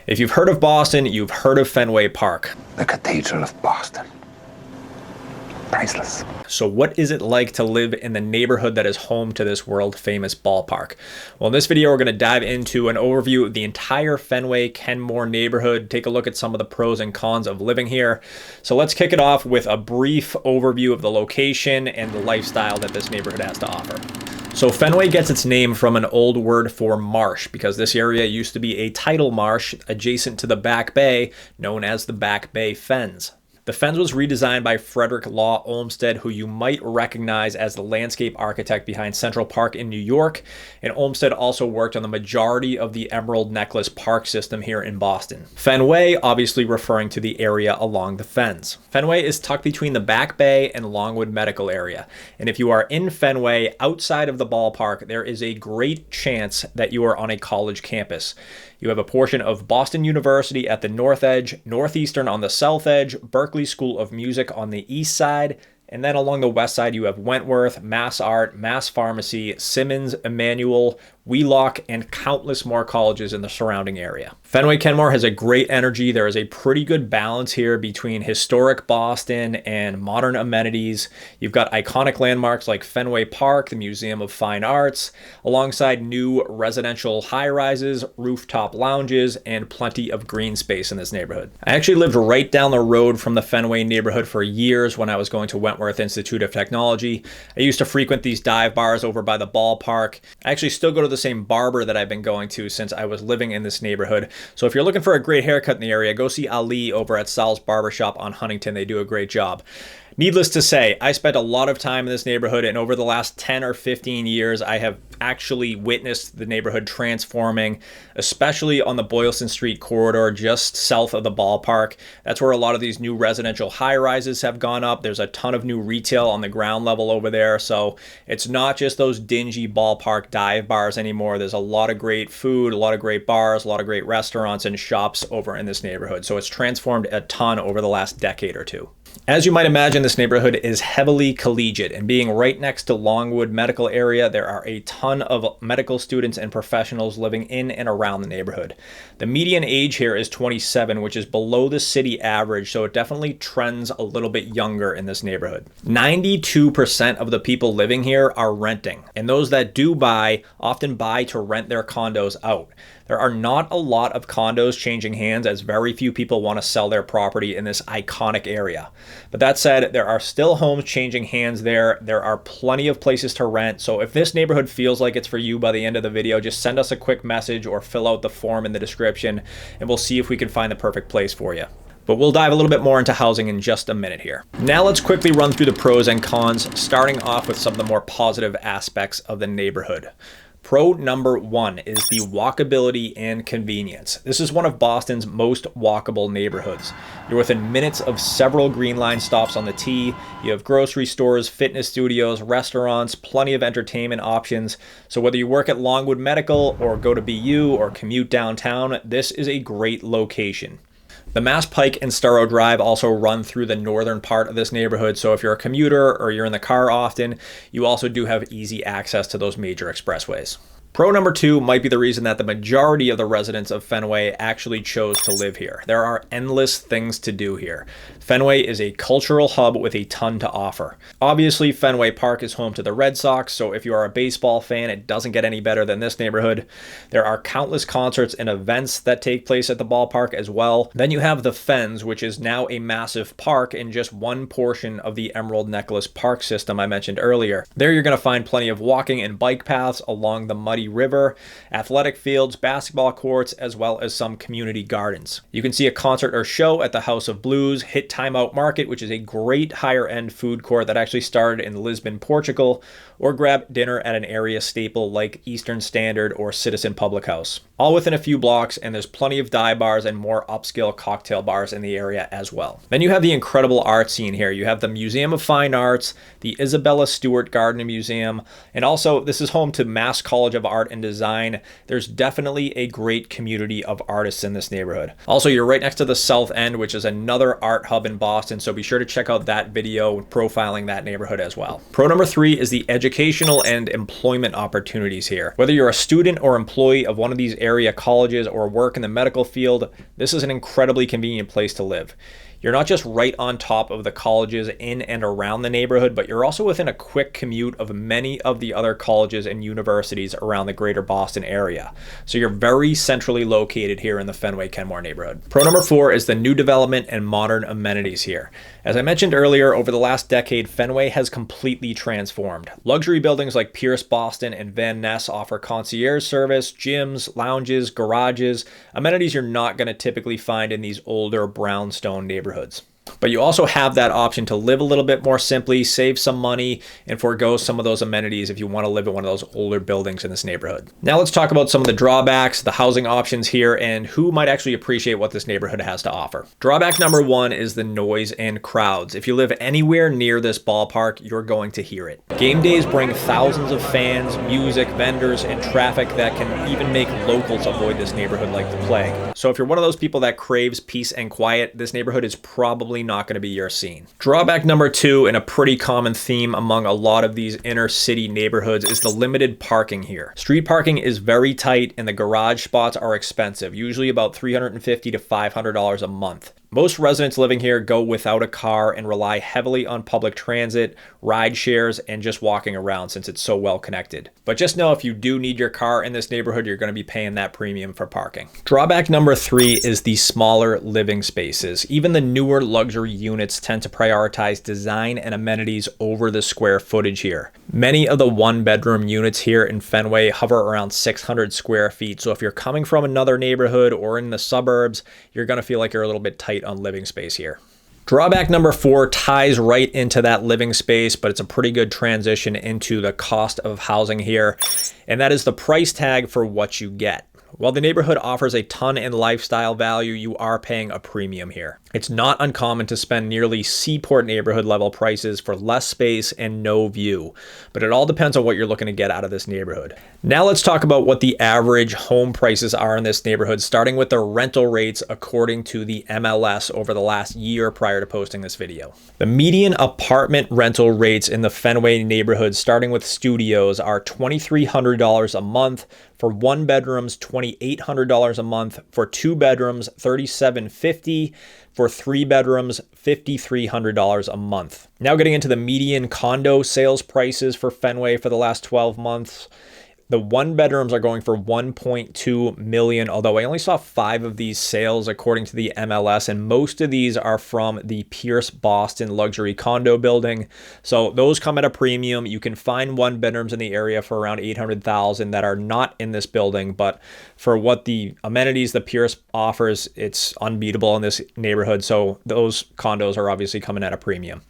If you've heard of Boston, you've heard of Fenway Park. The Cathedral of Boston. Priceless. So what is it like to live in the neighborhood that is home to this world famous ballpark? Well, in this video, we're going to dive into an overview of the entire Fenway-Kenmore neighborhood, take a look at some of the pros and cons of living here. So let's kick it off with a brief overview of the location and the lifestyle that this neighborhood has to offer. So Fenway gets its name from an old word for marsh, because this area used to be a tidal marsh adjacent to the Back Bay, known as the Back Bay Fens. The Fens was redesigned by Frederick Law Olmsted, who you might recognize as the landscape architect behind Central Park in New York, and Olmsted also worked on the majority of the Emerald Necklace Park system here in Boston. Fenway, obviously referring to the area along the Fens. Fenway is tucked between the Back Bay and Longwood Medical area, and if you are in Fenway outside of the ballpark, there is a great chance that you are on a college campus. You have a portion of Boston University at the north edge, Northeastern on the south edge, Berkeley School of Music on the east side, and then along the west side you have Wentworth, Mass Art, Mass Pharmacy, Simmons, Emmanuel, Wheelock, and countless more colleges in the surrounding area. Fenway-Kenmore has a great energy. There is a pretty good balance here between historic Boston and modern amenities. You've got iconic landmarks like Fenway Park, the Museum of Fine Arts, alongside new residential high-rises, rooftop lounges, and plenty of green space in this neighborhood. I actually lived right down the road from the Fenway neighborhood for years when I was going to Wentworth Institute of Technology. I used to frequent these dive bars over by the ballpark. I actually still go to the same barber that I've been going to since I was living in this neighborhood. So if you're looking for a great haircut in the area, go see Ali over at Sal's Barbershop on Huntington. They do a great job. Needless to say, I spent a lot of time in this neighborhood, and over the last 10 or 15 years, I have actually witnessed the neighborhood transforming, especially on the Boylston Street corridor just south of the ballpark. That's where a lot of these new residential high-rises have gone up. There's a ton of new retail on the ground level over there, so it's not just those dingy ballpark dive bars anymore. There's a lot of great food, a lot of great bars, a lot of great restaurants and shops over in this neighborhood, so it's transformed a ton over the last decade or two. As you might imagine, this neighborhood is heavily collegiate, and being right next to Longwood Medical area, there are a ton of medical students and professionals living in and around the neighborhood. The median age here is 27, which is below the city average, so it definitely trends a little bit younger in this neighborhood. 92% of the people living here are renting, and those that do buy often buy to rent their condos out. There are not a lot of condos changing hands, as very few people want to sell their property in this iconic area. But that said, there are still homes changing hands there. There are plenty of places to rent. So if this neighborhood feels like it's for you by the end of the video, just send us a quick message or fill out the form in the description, and we'll see if we can find the perfect place for you. But we'll dive a little bit more into housing in just a minute here. Now let's quickly run through the pros and cons, starting off with some of the more positive aspects of the neighborhood. Pro number one is the walkability and convenience. This is one of Boston's most walkable neighborhoods. You're within minutes of several Green Line stops on the T. You have grocery stores, fitness studios, restaurants, plenty of entertainment options. So whether you work at Longwood Medical or go to BU or commute downtown, this is a great location. The Mass Pike and Starrow Drive also run through the northern part of this neighborhood, so if you're a commuter or you're in the car often, you also do have easy access to those major expressways. Pro number two might be the reason that the majority of the residents of Fenway actually chose to live here. There are endless things to do here. Fenway is a cultural hub with a ton to offer. Obviously, Fenway Park is home to the Red Sox, so if you are a baseball fan, it doesn't get any better than this neighborhood. There are countless concerts and events that take place at the ballpark as well. Then you have the Fens, which is now a massive park in just one portion of the Emerald Necklace Park system I mentioned earlier. There you're going to find plenty of walking and bike paths along the muddy river, athletic fields, basketball courts, as well as some community gardens. You can see a concert or show at the House of Blues, hit Timeout Market, which is a great higher-end food court that actually started in Lisbon, Portugal, or grab dinner at an area staple like Eastern Standard or Citizen Public House. All within a few blocks, and there's plenty of dive bars and more upscale cocktail bars in the area as well. Then you have the incredible art scene here. You have the Museum of Fine Arts, the Isabella Stewart Gardner Museum, and also this is home to Mass College of art and design, there's definitely a great community of artists in this neighborhood. Also, you're right next to the South End, which is another art hub in Boston, so be sure to check out that video profiling that neighborhood as well. Pro number 3 is the educational and employment opportunities here. Whether you're a student or employee of one of these area colleges or work in the medical field, this is an incredibly convenient place to live. You're not just right on top of the colleges in and around the neighborhood, but you're also within a quick commute of many of the other colleges and universities around the greater Boston area. So you're very centrally located here in the Fenway-Kenmore neighborhood. Pro number 4 is the new development and modern amenities here. As I mentioned earlier, over the last decade, Fenway has completely transformed. Luxury buildings like Pierce Boston and Van Ness offer concierge service, gyms, lounges, garages, amenities you're not going to typically find in these older brownstone neighborhoods. But you also have that option to live a little bit more simply, save some money, and forego some of those amenities if you want to live in one of those older buildings in this neighborhood. Now let's talk about some of the drawbacks, the housing options here, and who might actually appreciate what this neighborhood has to offer. Drawback number 1 is the noise and crowds. If you live anywhere near this ballpark, you're going to hear it. Game days bring thousands of fans, music, vendors, and traffic that can even make locals avoid this neighborhood like the plague. So if you're one of those people that craves peace and quiet, this neighborhood is probably not going to be your scene. Drawback number 2, and a pretty common theme among a lot of these inner city neighborhoods, is the limited parking here. Street parking is very tight and the garage spots are expensive, usually about $350 to $500 a month. Most residents living here go without a car and rely heavily on public transit, ride shares, and just walking around since it's so well connected. But just know if you do need your car in this neighborhood, you're going to be paying that premium for parking. Drawback number 3 is the smaller living spaces. Even the newer luxury units tend to prioritize design and amenities over the square footage here. Many of the one-bedroom units here in Fenway hover around 600 square feet. So if you're coming from another neighborhood or in the suburbs, you're going to feel like you're a little bit tight on living space here. Drawback number 4 ties right into that living space, but it's a pretty good transition into the cost of housing here, and that is the price tag for what you get. While the neighborhood offers a ton in lifestyle value, you are paying a premium here. It's not uncommon to spend nearly seaport neighborhood level prices for less space and no view, but it all depends on what you're looking to get out of this neighborhood. Now let's talk about what the average home prices are in this neighborhood, starting with the rental rates according to the MLS over the last year prior to posting this video. The median apartment rental rates in the Fenway neighborhood, starting with studios, are $2,300 a month. For one bedrooms, $2,800 a month. For two bedrooms, $3,750. For three bedrooms, $5,300 a month. Now getting into the median condo sales prices for Fenway for the last 12 months. The one bedrooms are going for $1.2 million, although I only saw 5 of these sales according to the MLS, and most of these are from the Pierce Boston luxury condo building. So those come at a premium. You can find one bedrooms in the area for around $800,000 that are not in this building, but for what the amenities the Pierce offers, it's unbeatable in this neighborhood. So those condos are obviously coming at a premium.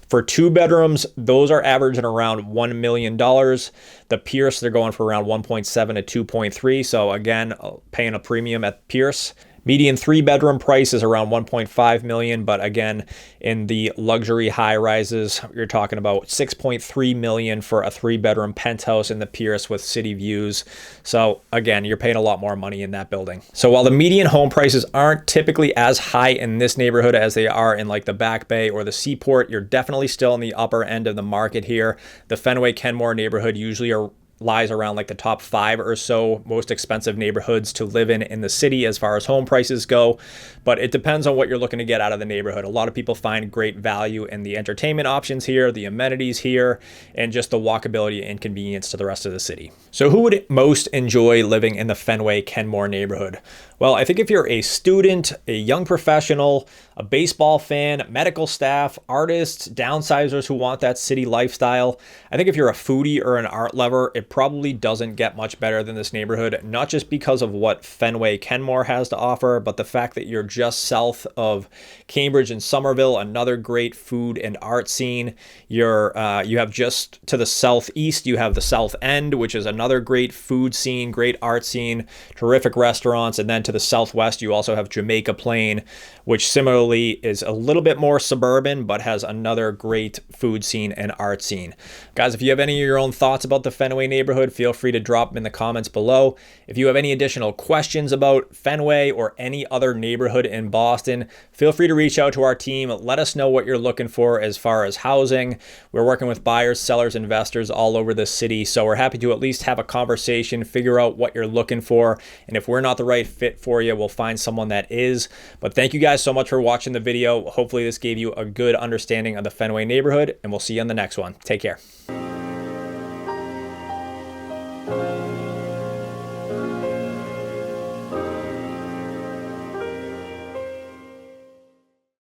For two bedrooms, those are averaging around $1 million. The Pierce, they're going for around 1.7 to 2.3. So again, paying a premium at Pierce. Median three bedroom price is around 1.5 million, but again, in the luxury high rises, you're talking about 6.3 million for a 3-bedroom penthouse in the Pierce with city views. So again, you're paying a lot more money in that building. So while the median home prices aren't typically as high in this neighborhood as they are in like the Back Bay or the Seaport, you're definitely still in the upper end of the market here. The Fenway-Kenmore neighborhood usually lies around like the top 5 or so most expensive neighborhoods to live in the city as far as home prices go. But it depends on what you're looking to get out of the neighborhood. A lot of people find great value in the entertainment options here, the amenities here, and just the walkability and convenience to the rest of the city. So who would most enjoy living in the Fenway-Kenmore neighborhood? Well, I think if you're a student, a young professional, a baseball fan, medical staff, artists, downsizers who want that city lifestyle, I think if you're a foodie or an art lover, it probably doesn't get much better than this neighborhood, not just because of what Fenway-Kenmore has to offer, but the fact that you're just south of Cambridge and Somerville, another great food and art scene. You have just to the southeast, you have the South End, which is another great food scene, great art scene, terrific restaurants, and then to the southwest, you also have Jamaica Plain, which similarly is a little bit more suburban, but has another great food scene and art scene. Guys, if you have any of your own thoughts about the Fenway neighborhood, feel free to drop them in the comments below. If you have any additional questions about Fenway or any other neighborhood in Boston, feel free to reach out to our team. Let us know what you're looking for as far as housing. We're working with buyers, sellers, investors all over the city, so we're happy to at least have a conversation, figure out what you're looking for, and if we're not the right fit for you, we'll find someone that is. But thank you guys so much for watching the video. Hopefully this gave you a good understanding of the Fenway neighborhood, and we'll see you on the next one. Take care.